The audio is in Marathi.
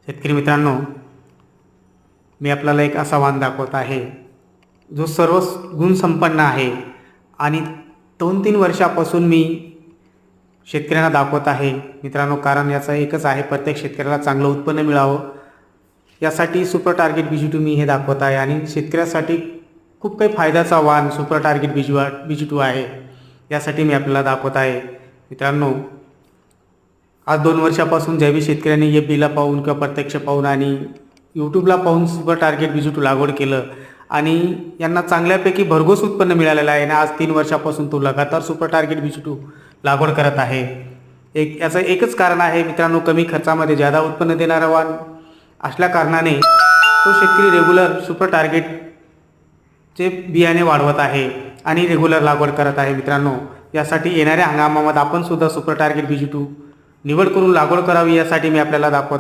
शेतकरी मित्रांनो, मी आपल्याला एक असा वाण दाखवत आहे जो सर्व गुणसंपन्न आहे आणि 2-3 वर्षापासून मी शेतकऱ्यांना दाखवत आहे मित्रांनो. कारण याचं एकच आहे, प्रत्येक शेतकऱ्याला चांगलं उत्पन्न मिळावं यासाठी सुपर टार्गेट BG2 मी हे दाखवत आहे. आणि शेतकऱ्यासाठी खूप काही फायद्याचा वाण सुपर टार्गेट BG2 आहे, यासाठी मी आपल्याला दाखवत आहे मित्रांनो. आज 2 वर्षापासून ज्यावेळी शेतकऱ्यांनी FBला पाहून किंवा प्रत्यक्ष पाहून आणि यूट्यूबला पाहून सुपर टार्गेट BG2 लागवड केलं आणि यांना चांगल्यापैकी भरघोस उत्पन्न मिळालेलं आहे आणि आज 3 वर्षापासून तो लगातार सुपर टार्गेट BG2 लागवड करत आहे. याचं एकच कारण आहे मित्रांनो, कमी खर्चामध्ये जादा उत्पन्न देणारा वाण असल्या कारणाने तो शेतकरी रेग्युलर सुपर टार्गेटचे बियाणे वाढवत आहे आणि रेग्युलर लागवड करत आहे मित्रांनो. यासाठी येणाऱ्या हंगामामध्ये आपण सुद्धा सुपर टार्गेट BG2 निवड करून लागवड करावी यासाठी मी आपल्याला दाखवत